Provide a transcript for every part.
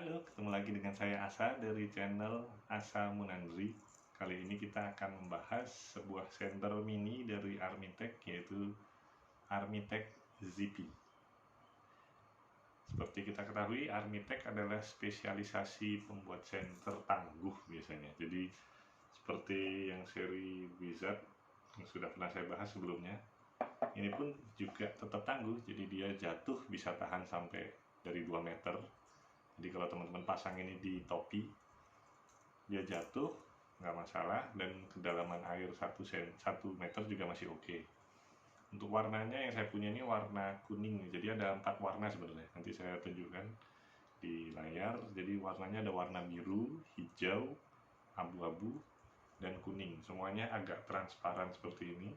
Halo, ketemu lagi dengan saya Asa dari channel Asa Munandri. Kali ini kita akan membahas sebuah senter mini dari Armitech, yaitu Armitech ZP. Seperti kita ketahui, Armitech adalah spesialisasi pembuat senter tangguh biasanya. Jadi seperti yang seri Wizard yang sudah pernah saya bahas sebelumnya, ini pun juga tetap tangguh. Jadi dia jatuh bisa tahan sampai dari 2 meter. Jadi kalau teman-teman pasang ini di topi, dia jatuh nggak masalah, dan kedalaman air 1 meter juga masih oke. Untuk warnanya yang saya punya ini warna kuning, jadi ada 4 warna sebenarnya. Nanti saya tunjukkan di layar. Jadi warnanya ada warna biru, hijau, abu-abu, dan kuning. Semuanya agak transparan seperti ini.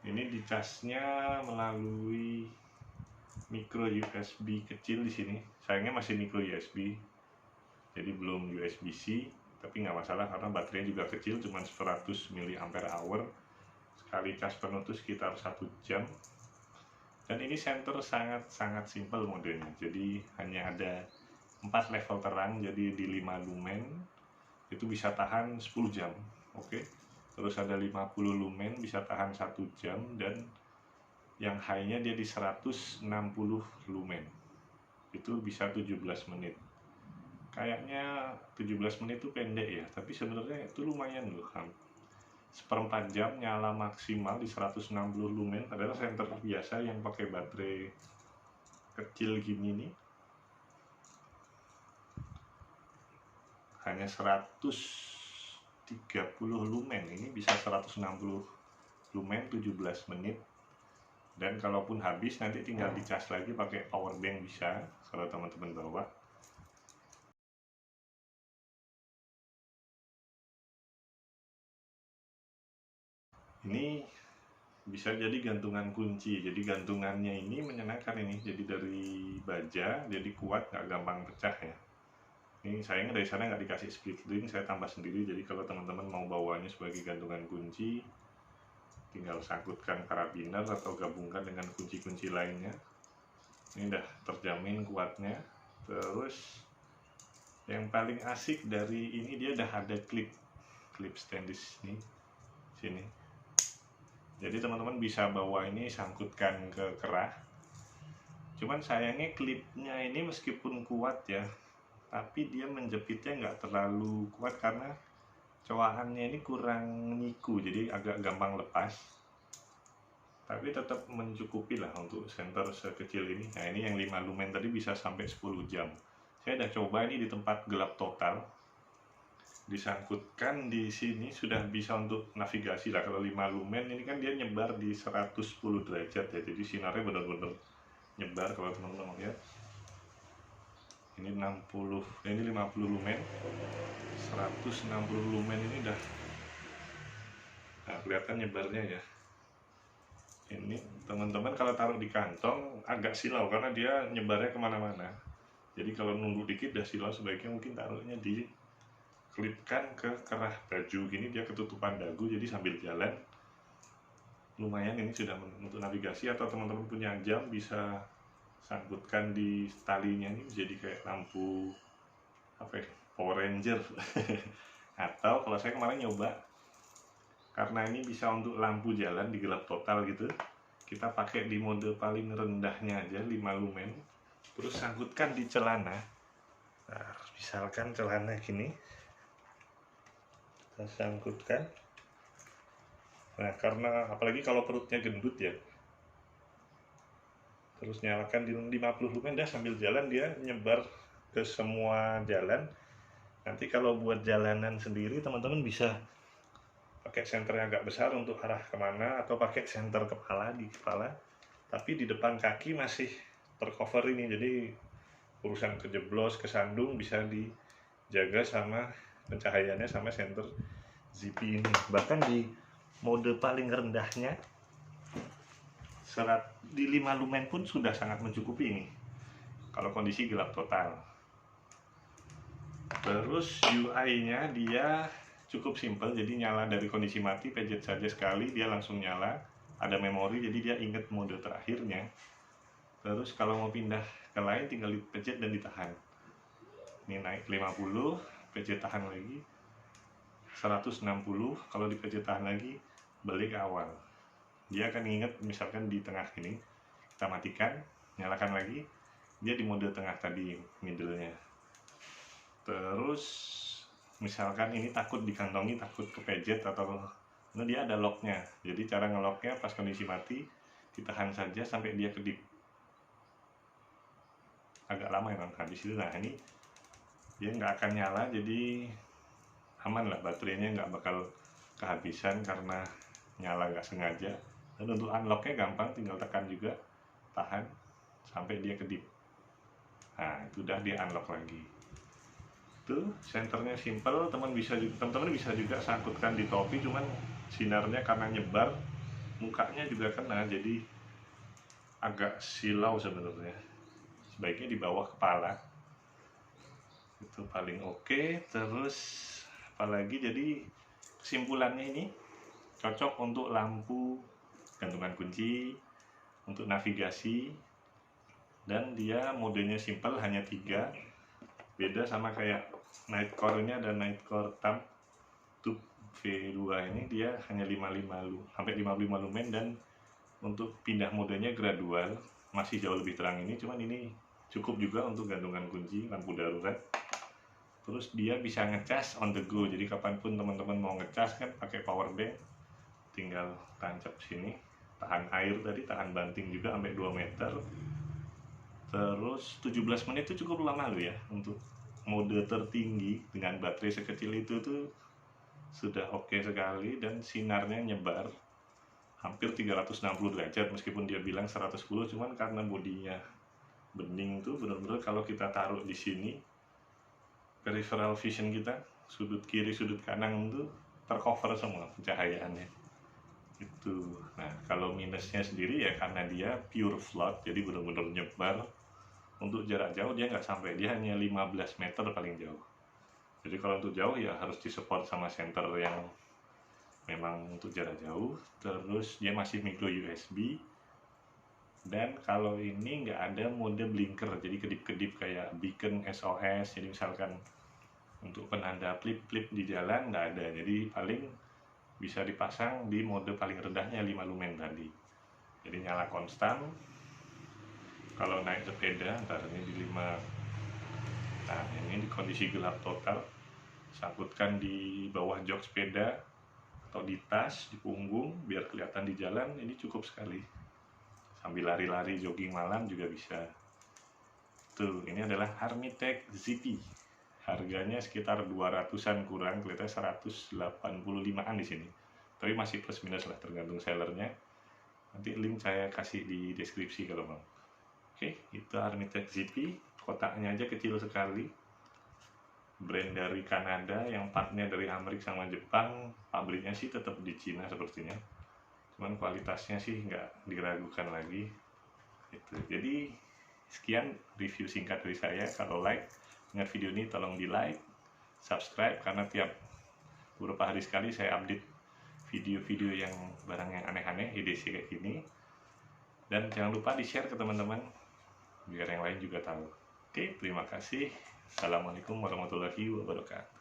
Ini dicasnya melalui micro USB kecil di sini. Sayangnya masih micro USB, jadi belum USB-C, tapi nggak masalah karena baterainya juga kecil, cuma 100 mAh. Sekali cas penuh itu sekitar 1 jam. Dan ini senter sangat simple modenya. Jadi hanya ada 4 level terang, jadi di 5 lumen itu bisa tahan 10 jam. Oke. Terus ada 50 lumen bisa tahan 1 jam, dan yang high-nya dia di 160 lumen. Itu bisa 17 menit. Kayaknya 17 menit itu pendek ya, tapi sebenarnya itu lumayan loh. Seperempat jam nyala maksimal di 160 lumen, padahal senter biasa yang pakai baterai kecil gini nih hanya 130 lumen, ini bisa 160 lumen 17 menit. Dan kalaupun habis nanti tinggal dicas lagi pakai power bank bisa, kalau teman-teman bawa. Ini bisa jadi gantungan kunci, jadi gantungannya ini menyenangkan ini, jadi dari baja, jadi kuat, nggak gampang pecah ya. Ini sayangnya dari sana nggak dikasih split ring, saya tambah sendiri. Jadi kalau teman-teman mau bawanya sebagai gantungan kunci, tinggal sangkutkan karabiner atau gabungkan dengan kunci-kunci lainnya. Ini udah terjamin kuatnya. Terus yang paling asik dari ini, dia udah ada klip stainless nih sini. Jadi teman-teman bisa bawa ini sangkutkan ke kerah. Cuman sayangnya klipnya ini meskipun kuat ya, tapi dia menjepitnya nggak terlalu kuat karena cowakannya ini kurang nyiku, jadi agak gampang lepas. Tapi tetap mencukupi lah untuk senter sekecil ini. Nah ini yang 5 lumen tadi bisa sampai 10 jam. Saya udah coba ini di tempat gelap total. Disangkutkan di sini sudah bisa untuk navigasi lah. Kalau 5 lumen ini kan dia nyebar di 110 derajat ya, jadi sinarnya benar-benar nyebar. Kalau teman-teman lihat, ini 60, ini 50 lumen, 160 lumen ini udah, nah kelihatan nyebarnya ya. Ini teman-teman kalau taruh di kantong agak silau karena dia nyebarnya kemana-mana. Jadi kalau nunggu dikit udah silau, sebaiknya mungkin taruhnya di klipkan ke kerah baju gini, dia ketutupan dagu, jadi sambil jalan lumayan. Ini sudah untuk navigasi, atau teman-teman punya jam bisa sangkutkan di talinya, ini jadi kayak lampu apa ya, Power Ranger. Atau kalau saya kemarin nyoba, karena ini bisa untuk lampu jalan di gelap total gitu, kita pakai di mode paling rendahnya aja 5 lumen, terus sangkutkan di celana. Nah, misalkan celana gini, kita sangkutkan. Nah, karena apalagi kalau perutnya gendut ya, terus nyalakan di 50 lumen, dah sambil jalan dia nyebar ke semua jalan. Nanti kalau buat jalanan sendiri, teman-teman bisa pakai senternya agak besar untuk arah kemana, atau pakai senter kepala di kepala, tapi di depan kaki masih tercover ini, jadi urusan kejeblos, kesandung bisa dijaga sama pencahayaannya sama senter ZP ini. Bahkan di mode paling rendahnya di 5 lumen pun sudah sangat mencukupi ini kalau kondisi gelap total. Terus UI-nya dia cukup simple, jadi nyala dari kondisi mati, pencet saja sekali dia langsung nyala. Ada memori, jadi dia ingat mode terakhirnya. Terus kalau mau pindah ke lain tinggal dipencet dan ditahan. Ini naik 50, pencet tahan lagi 160. Kalau dipencet tahan lagi balik ke awal. Dia akan ingat misalkan di tengah ini kita matikan, nyalakan lagi, dia di mode tengah tadi, middle-nya. Terus misalkan ini takut dikantongi, takut kepencet atau dia ada locknya. Jadi cara ngelocknya pas kondisi mati ditahan saja sampai dia kedip. Agak lama emang habis itu. Nah ini dia nggak akan nyala, jadi aman lah, baterainya nggak bakal kehabisan karena nyala nggak sengaja. Dan untuk unlocknya gampang, tinggal tekan juga, tahan sampai dia kedip. Nah itu udah dia unlock lagi. Tuh senternya simple, teman-teman bisa juga sangkutkan di topi, cuman sinarnya karena nyebar mukanya juga kena, jadi agak silau sebenarnya. Sebaiknya di bawah kepala, itu paling oke. Terus apalagi, jadi kesimpulannya ini cocok untuk lampu gantungan kunci, untuk navigasi, dan dia modenya simple, hanya 3. Beda sama kayak Nightcore ini, ada Nightcore Thumb Tube V2 ini dia hanya 55 lumen, dan untuk pindah modenya gradual, masih jauh lebih terang ini, cuman ini cukup juga untuk gantungan kunci, lampu darurat. Terus dia bisa ngecas on the go, jadi kapanpun teman-teman mau ngecas kan pakai power bank, tinggal tancap sini, tahan air tadi, tahan banting juga sampai 2 meter. Terus 17 menit itu cukup lama loh ya, untuk mode tertinggi dengan baterai sekecil itu tuh sudah oke sekali, dan sinarnya nyebar hampir 360 derajat, meskipun dia bilang 110, cuman karena bodinya bening tuh bener-bener kalau kita taruh di sini, peripheral vision kita, sudut kiri sudut kanan itu tercover semua pencahayaannya itu. Nah kalau minusnya sendiri ya karena dia pure float, jadi bener-bener nyebar. Untuk jarak jauh dia nggak sampai, dia hanya 15 meter paling jauh. Jadi kalau untuk jauh ya harus disupport sama center yang memang untuk jarak jauh. Terus dia masih micro USB, dan kalau ini nggak ada mode blinker, jadi kedip-kedip kayak beacon SOS. Jadi misalkan untuk penanda flip-flip di jalan nggak ada, jadi paling bisa dipasang di mode paling rendahnya 5 lumen tadi, jadi nyala konstan. Kalau naik sepeda ntar ini di 5. Nah ini di kondisi gelap total, sangkutkan di bawah jok sepeda atau di tas, di punggung, biar kelihatan di jalan. Ini cukup sekali, sambil lari-lari jogging malam juga bisa. Tuh, ini adalah Harmitech Zippy. Harganya sekitar 200-an kurang, kelihatannya 185-an di sini. Tapi masih plus minus lah, tergantung sellernya. Nanti link saya kasih di deskripsi kalau mau. Oke, itu Harmitech Zippy. Kotaknya aja kecil sekali. Brand dari Kanada, yang partnya dari Amerika sama Jepang. Pabriknya sih tetap di Cina sepertinya. Cuman kualitasnya sih nggak diragukan lagi. Gitu. Jadi sekian review singkat dari saya. Kalau ingat video ini tolong di like, subscribe, karena tiap beberapa hari sekali saya update video-video yang barang yang aneh-aneh, EDC kayak gini. Dan jangan lupa di share ke teman-teman biar yang lain juga tahu. Oke, terima kasih. Assalamualaikum warahmatullahi wabarakatuh.